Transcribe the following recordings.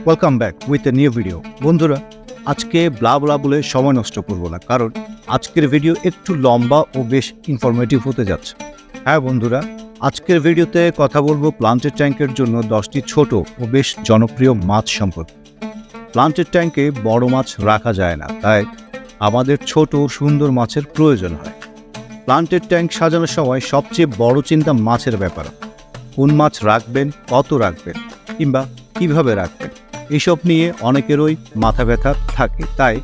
Welcome back with a new video. বন্ধুরা, আজকে ব্লা ব্লা বলে সময় নষ্ট করব না, কারণ আজকের ভিডিও একটু লম্বা ও বেশ ইনফরমেটিভ হতে যাচ্ছে। হ্যাঁ বন্ধুরা, আজকের ভিডিওতে কথা বলবো প্লান্টেড ট্যাঙ্কের জন্য 10টি ছোট ও বেশ জনপ্রিয় মাছ সম্পর্কে। প্লান্টেড ট্যাঙ্কে বড় মাছ রাখা যায় না, তাই আমাদের ছোট সুন্দর মাছের প্রয়োজন হয়। প্লান্টেড ট্যাঙ্ক সাজানোর সময় সবচেয়ে বড় চিন্তা মাছের ব্যাপার। কোন মাছ রাখবেন, কত রাখবেন, কিংবা কিভাবে রাখবেন, এসব নিয়ে অনেকেরই মাথা ব্যথা থাকে। তাই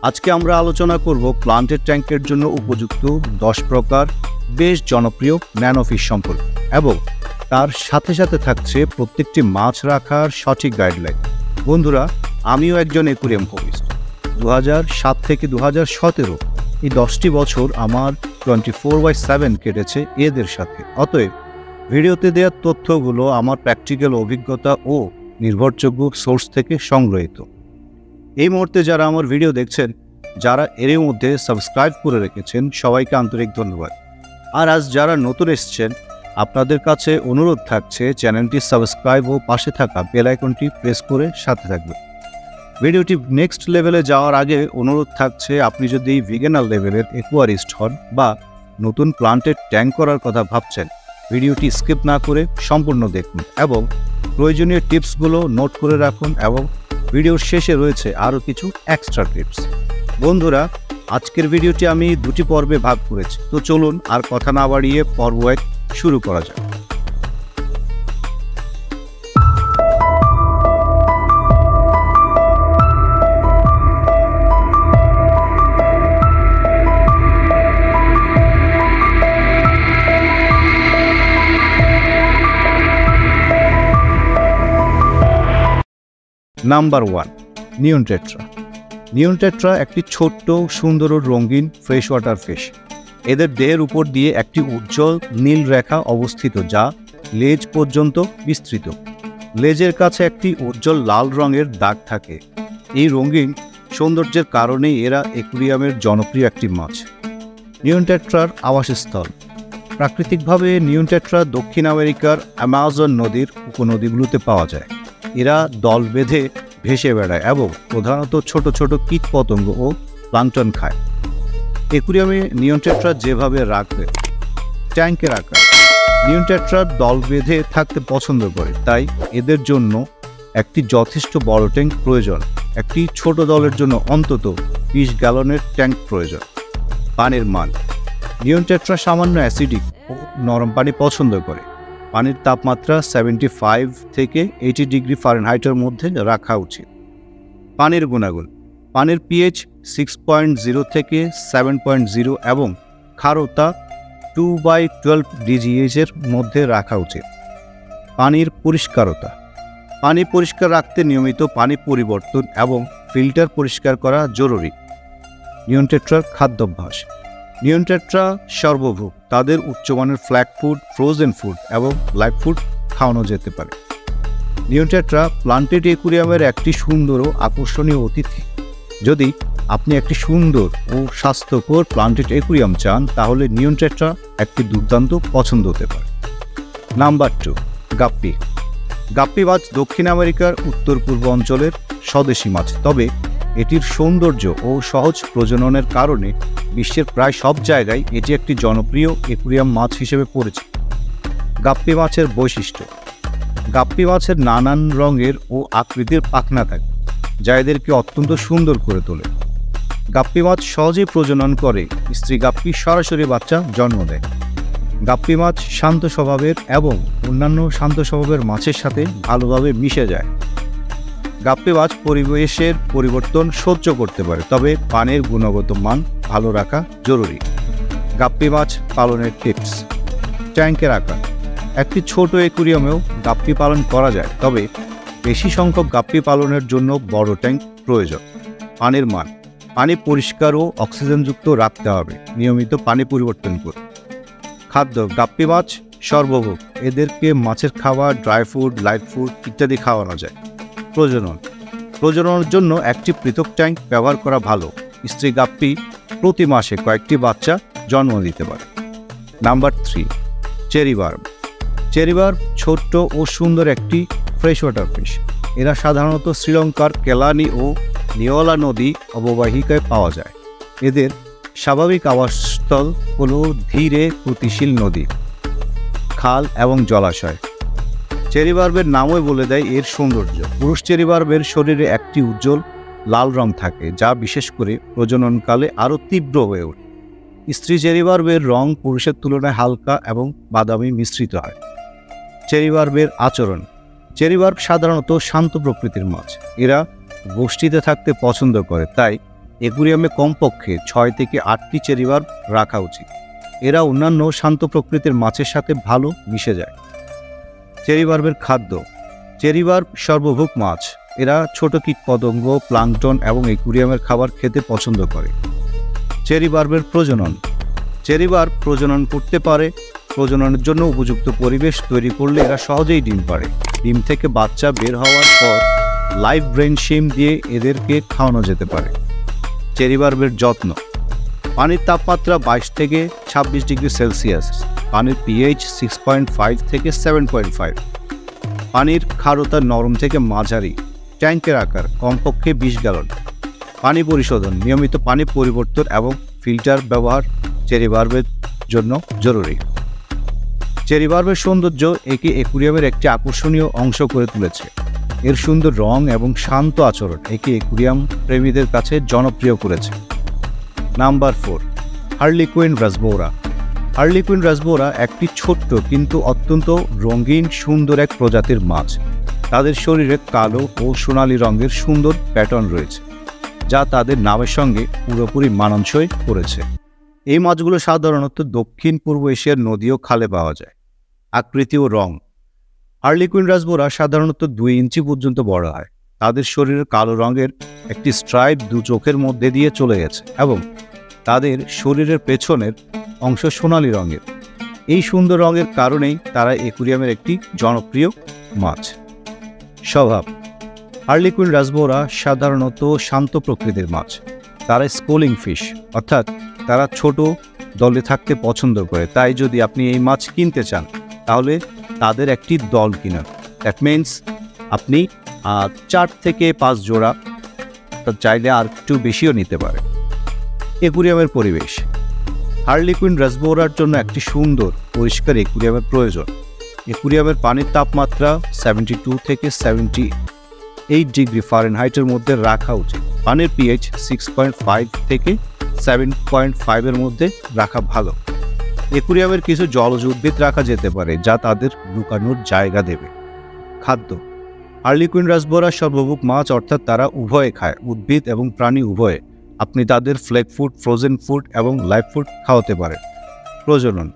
আজকে আমরা আলোচনা করব প্লান্টেড ট্যাঙ্কের জন্য উপযুক্ত 10 প্রকার বেশ জনপ্রিয় ন্যানোফিশ সম্পর্কে, এবং তার সাথে সাথে থাকছে প্রত্যেকটি মাছ রাখার সঠিক গাইডলাইন। বন্ধুরা, আমিও একজন অ্যাকুরিয়াম হবিস্ট। 2007 থেকে 2017 এই 10টি বছর আমার 24/7 কেটেছে এদের সাথে। অতএব ভিডিওতে দেওয়া তথ্যগুলো আমার প্র্যাকটিক্যাল অভিজ্ঞতা ও নির্ভরযোগ্য সোর্স থেকে সংগ্রহীত। এই মুহূর্তে যারা আমার ভিডিও দেখছেন, যারা এর মধ্যে সাবস্ক্রাইব করে রেখেছেন, সবাইকে আন্তরিক ধন্যবাদ। আর আজ যারা নতুন এসেছেন, আপনাদের কাছে অনুরোধ থাকছে চ্যানেলটি সাবস্ক্রাইব ও পাশে থাকা বেল আইকনটি প্রেস করে সাথে থাকবেন। ভিডিওটি নেক্সট লেভেলে যাওয়ার আগে অনুরোধ থাকছে, আপনি যদি বিগিনার লেভেলের অ্যাকুয়ারিস্ট হন বা নতুন প্লান্টেড ট্যাঙ্ক করার কথা ভাবছেন, ভিডিওটি স্কিপ না করে সম্পূর্ণ দেখুন এবং প্রয়োজনীয় টিপসগুলো নোট করে রাখুন। এবং ভিডিওর শেষে রয়েছে আরও কিছু এক্সট্রা টিপস। বন্ধুরা, আজকের ভিডিওটি আমি 2টি পর্বে ভাগ করেছি, তো চলুন আর কথা না বাড়িয়ে পর্ব 1 শুরু করা যাক। নাম্বার 1, নিয়ন টেট্রা। নিয়ন টেট্রা একটি ছোট্ট, সুন্দর ও রঙিন ফ্রেশ ওয়াটার ফিশ। এদের দেহের উপর দিয়ে একটি উজ্জ্বল নীল রেখা অবস্থিত, যা লেজ পর্যন্ত বিস্তৃত। লেজের কাছে একটি উজ্জ্বল লাল রঙের দাগ থাকে। এই রঙিন সৌন্দর্যের কারণেই এরা অ্যাকুরিয়ামের জনপ্রিয় একটি মাছ। নিয়ন টেট্রার আবাসস্থল। প্রাকৃতিকভাবে নিয়ন টেট্রা দক্ষিণ আমেরিকার অ্যামাজন নদীর উপনদীগুলোতে পাওয়া যায়। এরা দল বেঁধে ভেসে বেড়ায় এবং প্রধানত ছোট ছোট কীটপতঙ্গ ও প্লাঙ্কটন খায়। অ্যাকুরিয়ামে নিয়ন টেট্রা যেভাবে রাখবে। ট্যাঙ্কের আকার। নিয়ন টেট্রা দল বেঁধে থাকতে পছন্দ করে, তাই এদের জন্য একটি যথেষ্ট বড় ট্যাঙ্ক প্রয়োজন। একটি ছোট দলের জন্য অন্তত 20 গ্যালনের ট্যাঙ্ক প্রয়োজন। পানির মান। নিয়ন টেট্রা সামান্য অ্যাসিডিক ও নরম পানি পছন্দ করে। পানির তাপমাত্রা 75 থেকে 80 ডিগ্রি ফারেনহাইটের মধ্যে রাখা উচিত। পানির গুণাগুণ। পানির পিএইচ 6.0 থেকে 7.0 এবং ক্ষারতা 2/12 ডিজিএইচের মধ্যে রাখা উচিত। পানির পরিষ্কারতা। পানি পরিষ্কার রাখতে নিয়মিত পানি পরিবর্তন এবং ফিল্টার পরিষ্কার করা জরুরি। নিয়ন টেট্রার খাদ্যাভ্যাস। নিয়ন টেট্রা সর্বভোগ। তাদের উচ্চমানের ফ্ল্যাট ফুড, ফ্রোজেন ফুড এবং লাইভ ফুড খাওয়ানো যেতে পারে। নিয়ন টেট্রা প্লান্টেড অ্যাকুরিয়ামের একটি সুন্দর ও আকর্ষণীয় অতিথি। যদি আপনি একটি সুন্দর ও স্বাস্থ্যকর প্লান্টেড অ্যাকুরিয়াম চান, তাহলে নিয়ন টেট্রা একটি দুর্দান্ত পছন্দ হতে পারে। নাম্বার 2, গাপ্পি। গাপ্পি মাছ দক্ষিণ আমেরিকার উত্তর পূর্ব অঞ্চলের স্বদেশী মাছ, তবে এটির সৌন্দর্য ও সহজ প্রজননের কারণে বিশ্বের প্রায় সব জায়গায় এটি একটি জনপ্রিয় অ্যাকুরিয়াম মাছ হিসেবে পরিচিত। গাপ্পি মাছের বৈশিষ্ট্য। গাপ্পি মাছের নানান রঙের ও আকৃতির পাখনা থাকে, যা এদেরকে অত্যন্ত সুন্দর করে তোলে। গাপ্পি মাছ সহজেই প্রজনন করে। স্ত্রী গাপ্পি সরাসরি বাচ্চা জন্ম দেয়। গাপ্পি মাছ শান্ত স্বভাবের এবং অন্যান্য শান্ত স্বভাবের মাছের সাথে ভালোভাবে মিশে যায়। গাপ্পি মাছ পরিবেশের পরিবর্তন সহ্য করতে পারে, তবে পানির গুণগত মান ভালো রাখা জরুরি। গাপ্পি মাছ পালনের টিপস। ট্যাঙ্কের আকার। একটি ছোট অ্যাকুরিয়ামেও গাপ্পি পালন করা যায়, তবে বেশি সংখ্যক গাপ্পি পালনের জন্য বড় ট্যাঙ্ক প্রয়োজন। পানির মান। পানি পরিষ্কার ও অক্সিজেনযুক্ত রাখতে হবে। নিয়মিত পানি পরিবর্তন করুন। খাদ্য। গাপ্পি মাছ সর্বভোগ। এদেরকে মাছের খাবার, ড্রাই ফুড, লাইভ ফুড ইত্যাদি খাওয়ানো যায়। প্রজনন। প্রজননের জন্য একটি পৃথক ট্যাঙ্ক ব্যবহার করা ভালো। স্ত্রী গাপ্পি প্রতি মাসে কয়েকটি বাচ্চা জন্ম দিতে পারে। Number 3, cherry verb. Cherry verb ছোট্ট ও সুন্দর একটি ফ্রেশ ওয়াটার ফিশ। এরা সাধারণত শ্রীলঙ্কার কেলানি ও নিওলা নদী অববাহিকায় পাওয়া যায়। এদের স্বাভাবিক আবাসস্থল হল ধীরে গতিশীল নদী, খাল এবং জলাশয়। চেরিবার্বের নামই বলে দেয় এর সৌন্দর্য। পুরুষ চেরিবার্বের শরীরে একটি উজ্জ্বল লাল রং থাকে, যা বিশেষ করে প্রজননকালে আরও তীব্র হয়ে ওঠে। স্ত্রী চেরিবার্বের রং পুরুষের তুলনায় হালকা এবং বাদামি মিশ্রিত হয়। চেরিবার্বের আচরণ। চেরিবার্ব সাধারণত শান্ত প্রকৃতির মাছ। এরা গোষ্ঠীতে থাকতে পছন্দ করে, তাই অ্যাকুরিয়ামে কমপক্ষে 6 থেকে 8টি চেরিবার্ব রাখা উচিত। এরা অন্যান্য শান্ত প্রকৃতির মাছের সাথে ভালো মিশে যায়। চেরিবার্বের খাদ্য। চেরিবার্ব সর্বভুক মাছ। এরা ছোট কীটপতঙ্গ, প্লাঙ্কটন এবং অ্যাকুরিয়ামের খাবার খেতে পছন্দ করে। চেরিবার্বের প্রজনন। চেরিবার্ব প্রজনন করতে পারে। প্রজননের জন্য উপযুক্ত পরিবেশ তৈরি করলে এরা সহজেই ডিম পাড়ে। ডিম থেকে বাচ্চা বের হওয়ার পর লাইভ ব্রেন শিম দিয়ে এদেরকে খাওয়ানো যেতে পারে। চেরিবার্বের যত্ন। পানির তাপমাত্রা 22 থেকে 26 ডিগ্রি সেলসিয়াস। পানির পিএইচ 6.5 থেকে 7.5। পানির খারতা নরম থেকে মাঝারি। ট্যাঙ্কের আকার কমপক্ষে 20 গ্যালন। পানি পরিশোধন। নিয়মিত পানি পরিবর্তন এবং ফিল্টার ব্যবহার চেরিবার্বের জন্য জরুরি। চেরিবার্বের সৌন্দর্য একে অ্যাকুরিয়ামের একটি আকর্ষণীয় অংশ করে তুলেছে। এর সুন্দর রং এবং শান্ত আচরণ একে অ্যাকুরিয়াম প্রেমীদের কাছে জনপ্রিয় করেছে। নাম্বার 4, হার্লিকুইন রাসবোরা। হার্লিকুইন রাসবোরা একটি ছোট্ট কিন্তু অত্যন্ত রঙিন সুন্দর এক প্রজাতির মাছ। তাদের শরীরে কালো ও সোনালী রঙের সুন্দর প্যাটার্ন রয়েছে, যা তাদের নামের সঙ্গে পুরোপুরি মানানসই করেছে। এই মাছগুলো সাধারণত দক্ষিণ পূর্ব এশিয়ার নদী ও খালে পাওয়া যায়। আকৃতি ও রং। হার্লিকুইন রাসবোরা সাধারণত 2 ইঞ্চি পর্যন্ত বড় হয়। তাদের শরীরের কালো রঙের একটি স্ট্রাইপ 2 চোখের মধ্যে দিয়ে চলে গেছে এবং তাদের শরীরের পেছনের অংশ সোনালী রঙের। এই সুন্দর রঙের কারণেই তারা অ্যাকুরিয়ামের একটি জনপ্রিয় মাছ। স্বভাব। হার্লিকুইন রাসবোরা সাধারণত শান্ত প্রকৃতির মাছ। তারা স্কুলিং ফিশ, অর্থাৎ তারা ছোট দলে থাকতে পছন্দ করে। তাই যদি আপনি এই মাছ কিনতে চান তাহলে তাদের একটি দল কিনুন। দ্যাট মিনস আপনি 4 থেকে 5 জোড়া, চাইলে আর একটু বেশিও নিতে পারে। অ্যাকুরিয়ামের পরিবেশ। হার্লিকুইন রাসবোরার জন্য একটি সুন্দর পরিষ্কার অ্যাকুরিয়ামের প্রয়োজন। অ্যাকুরিয়ামের পানির তাপমাত্রা 72 থেকে 78 ডিগ্রি ফারেনহাইটের মধ্যে রাখা উচিত। পানির পিএইচ 6.5 থেকে 7.5 এর মধ্যে রাখা ভালো। অ্যাকুরিয়ামের কিছু জলজ উদ্ভিদ রাখা যেতে পারে, যা তাদের লুকানোর জায়গা দেবে। খাদ্য। হার্লিকুইন রাসবোরা সর্বভুক মাছ, অর্থাৎ তারা উভয়ে খায়, উদ্ভিদ এবং প্রাণী উভয়ে। আপনি তাদের ফ্লেক ফুড, ফ্রোজেন ফুড এবং লাইভ ফুড খাওয়াতে পারেন। প্রজনন।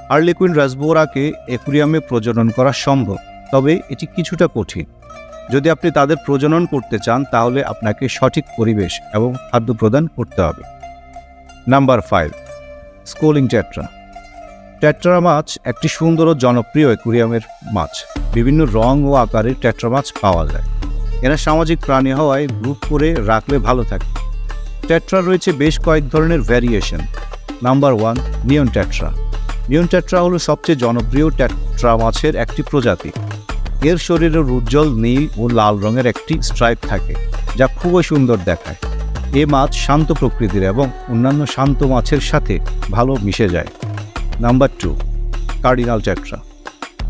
হার্লিকুইন রাসবোরাকে অ্যাকুরিয়ামে প্রজনন করা সম্ভব, তবে এটি কিছুটা কঠিন। যদি আপনি তাদের প্রজনন করতে চান তাহলে আপনাকে সঠিক পরিবেশ এবং খাদ্য প্রদান করতে হবে। Number 5, schooling tetra. টেট্রা মাছ একটি সুন্দর ও জনপ্রিয় অ্যাকুরিয়ামের মাছ। বিভিন্ন রং ও আকারের টেট্রা মাছ পাওয়া যায়। এরা সামাজিক প্রাণী হওয়ায় গ্রুপ করে রাখলে ভালো থাকে। টেট্রা রয়েছে বেশ কয়েক ধরনের ভ্যারিয়েশন। নাম্বার 1, নিয়ন টেট্রা। নিয়ন টেট্রা হলো সবচেয়ে জনপ্রিয় টেট্রা মাছের একটি প্রজাতি। এর শরীরের উজ্জ্বল নীল ও লাল রঙের একটি স্ট্রাইপ থাকে, যা খুবই সুন্দর দেখায়। এ মাছ শান্ত প্রকৃতির এবং অন্যান্য শান্ত মাছের সাথে ভালো মিশে যায়। Number 2, cardinal tetra.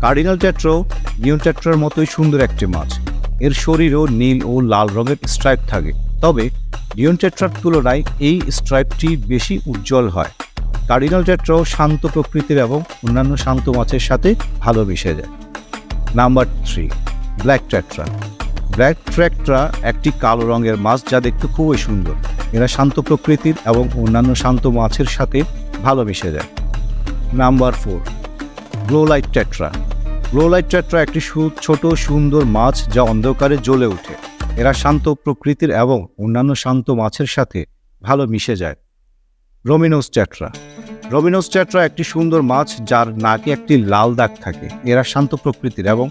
কার্ডিনাল টেট্রাও নিয়ন টেট্রার মতোই সুন্দর একটি মাছ। এর শরীরেও নীল ও লাল রঙের স্ট্রাইপ থাকে, তবে নিয়ন টেট্রার তুলনায় এই স্ট্রাইপটি বেশি উজ্জ্বল হয়। কার্ডিনাল টেট্রাও শান্ত প্রকৃতির এবং অন্যান্য শান্ত মাছের সাথে ভালো মিশে যায়। Number 3, black tetra. Black tetra একটি কালো রঙের মাছ, যা দেখতে খুবই সুন্দর। এরা শান্ত প্রকৃতির এবং অন্যান্য শান্ত মাছের সাথে ভালো মিশে যায়। Number 4, glow light tetra. Glow light tetra একটি ছোট সুন্দর মাছ, যা অন্ধকারে জ্বলে ওঠে। এরা শান্ত প্রকৃতির এবং অন্যান্য শান্ত মাছের সাথে ভালো মিশে যায়। রোমিনোস টেট্রা। রোমিনোস টেট্রা একটি সুন্দর মাছ, যার নাকে একটি লাল দাগ থাকে। এরা শান্ত প্রকৃতির এবং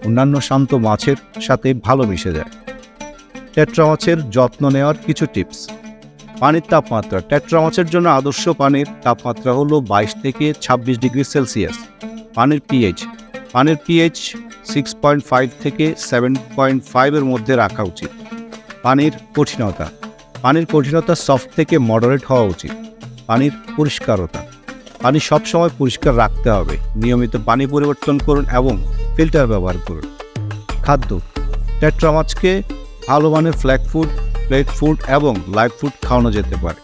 অন্যান্য শান্ত মাছের সাথে ভালো মিশে যায়। টেট্রা মাছের যত্ন নেওয়ার কিছু টিপস। পানির তাপমাত্রা। টেট্রা মাছের জন্য আদর্শ পানির তাপমাত্রা হলো 22 থেকে 26 ডিগ্রি সেলসিয়াস। পানির পিএইচ পানির পিএইচ 6.5 থেকে 7.5 মধ্যে রাখা উচিত। পানির কঠিনতা সফট থেকে মডারেট হওয়া উচিত। পানির পরিষ্কারতা, পানি সবসময় পরিষ্কার রাখতে হবে। নিয়মিত পানি পরিবর্তন করুন এবং ফিল্টার ব্যবহার করুন। খাদ্য, টেট্রা মাছকে ভালো মানের ফ্ল্যাগ ফুড, প্লেট ফুড এবং লাইভ ফুড খাওয়ানো যেতে পারে।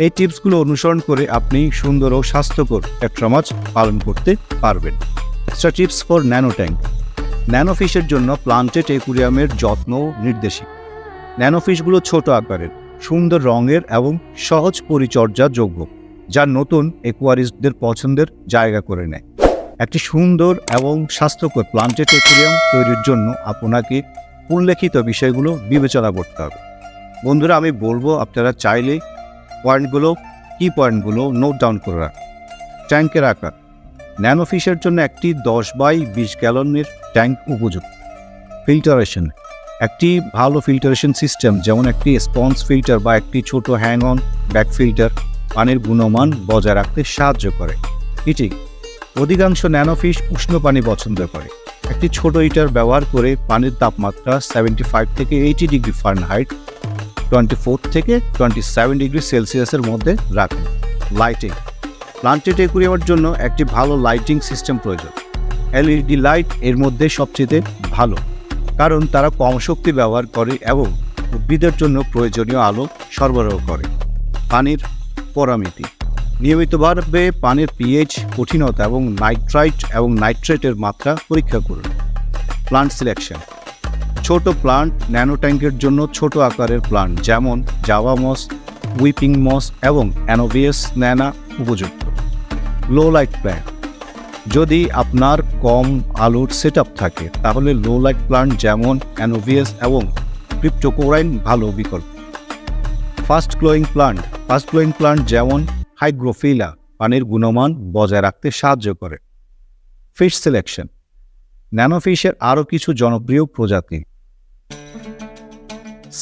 এই টিপসগুলো অনুসরণ করে আপনি সুন্দর ও স্বাস্থ্যকর টেট্রা মাছ পালন করতে পারবেন। Extra tips for nano tank. Nano ফিশের জন্য প্লান্টেড অ্যাকুয়ারিয়ামের যত্ন নির্দেশিত। ন্যানো ফিশগুলো ছোট আকারের, সুন্দর রঙের এবং সহজ পরিচর্যাযোগ্য, যা নতুন অ্যাকুয়ারিস্টদের পছন্দের জায়গা করে নেয়। একটি সুন্দর এবং স্বাস্থ্যকর প্লান্টেড অ্যাকুয়ারিয়াম তৈরির জন্য আপনাকে উল্লেখিত বিষয়গুলো বিবেচনা করতে হবে। বন্ধুরা, আমি বলবো আপনারা চাইলে কি পয়েন্টগুলো নোট ডাউন করে রাখুন। ট্যাঙ্কের আকার, ন্যানো ফিশের জন্য একটি 10/20 গ্যালনের ট্যাঙ্ক উপযুক্ত। ফিল্টারেশন, একটি ভালো ফিল্টারেশন সিস্টেম যেমন একটি স্পঞ্জ ফিল্টার বা একটি ছোট হ্যাং অন ব্যাক ফিল্টার পানির গুণমান বজায় রাখতে সাহায্য করে। হিটিং, অধিকাংশ ন্যানোফিশ উষ্ণ পানি পছন্দ করে। একটি ছোট হিটার ব্যবহার করে পানির তাপমাত্রা 75 থেকে 80 ডিগ্রি ফারেনহাইট 24 থেকে 27 ডিগ্রি সেলসিয়াসের মধ্যে রাখুন। লাইটিং, প্লান্টেড অ্যাকুয়ারিয়ামের জন্য একটি ভালো লাইটিং সিস্টেম প্রয়োজন। এলইডি লাইট এর মধ্যে সবচেয়ে ভালো, কারণ তারা কম শক্তি ব্যবহার করে এবং উদ্ভিদের জন্য প্রয়োজনীয় আলো সরবরাহ করে। পানির পরামিতি, নিয়মিতভাবে পানির পিএইচ, কঠিনতা এবং নাইট্রেটের মাত্রা পরীক্ষা করুন। প্লান্ট সিলেকশন, ছোট প্লান্ট ন্যানো ট্যাঙ্কের জন্য ছোট আকারের প্লান্ট যেমন জাভা মস, উইপিং মস এবং অ্যানোভিয়াস ন্যানা উপযুক্ত। লো লাইট প্ল্যান্ট, যদি আপনার কম আলোর সেটআপ থাকে তাহলে লো লাইট প্লান্ট যেমন অ্যানোভিয়াস এবং ক্রিপ্টোকোরাইন ভালো বিকল্প। ফাস্ট গ্লোয়িং প্লান্ট যেমন হাইগ্রোফিলা পানির গুণমান বজায় রাখতে সাহায্য করে। ফিশ সিলেকশন, ন্যানোফিশের আরও কিছু জনপ্রিয় প্রজাতি: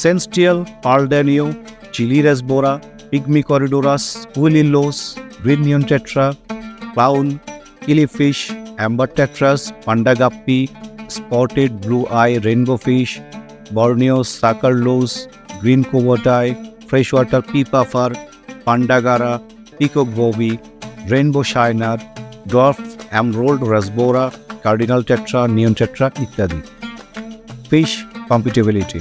celestial, pearl danio, chilli rasbora, pygmy corydoras, kuhli loach, green neon tetra, clown, killifish, amber tetras, panda guppy, spotted blue eye rainbow fish, Borneo sucker loach, green kubotai, fresh water pea puffer, panda garra, peacock goby, rainbow shiner, dwarf emerald rasbora, cardinal tetra, neon tetra ইত্যাদি। Fish compatibility,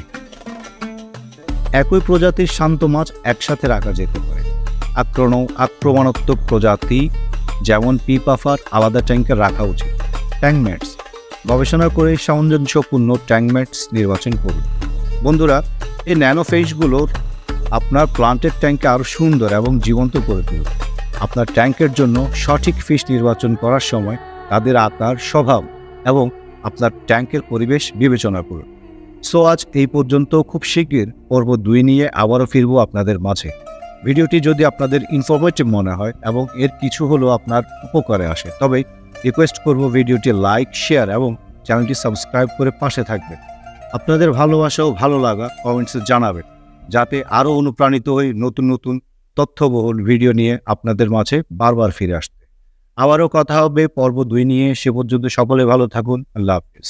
একই প্রজাতির শান্ত মাছ একসাথে রাখা যেতে পারে। আক্রমণাত্মক প্রজাতি যেমন পিপাফার আলাদা ট্যাঙ্কে রাখা উচিত। ট্যাঙ্কমেটস, গবেষণা করে সামঞ্জস্যপূর্ণ ট্যাঙ্কমেটস নির্বাচন করুন। বন্ধুরা, এই ন্যানোফিশগুলোর আপনার প্লান্টেড ট্যাঙ্ককে আরও সুন্দর এবং জীবন্ত করে তুলবে। আপনার ট্যাঙ্কের জন্য সঠিক ফিশ নির্বাচন করার সময় তাদের আকার, স্বভাব এবং আপনার ট্যাঙ্কের পরিবেশ বিবেচনা করুন। সো আজ এই পর্যন্ত। খুব শীঘ্র পর্ব 2 নিয়ে আবারও ফিরব আপনাদের মাঝে। ভিডিওটি যদি আপনাদের ইনফরমেটিভ মনে হয় এবং এর কিছু হলেও আপনার উপকারে আসে, তবে রিকোয়েস্ট করব ভিডিওটি লাইক, শেয়ার এবং চ্যানেলটি সাবস্ক্রাইব করে পাশে থাকবেন। আপনাদের ভালোবাসা ও ভালো লাগা কমেন্টসে জানাবেন, যাতে আরও অনুপ্রাণিত হই নতুন নতুন তথ্যবহুল ভিডিও নিয়ে আপনাদের মাঝে বারবার ফিরে আসতে। আবারও কথা হবে পর্ব 2 নিয়ে। সে পর্যন্ত সকলে ভালো থাকুন। আল্লাহ হাফিজ।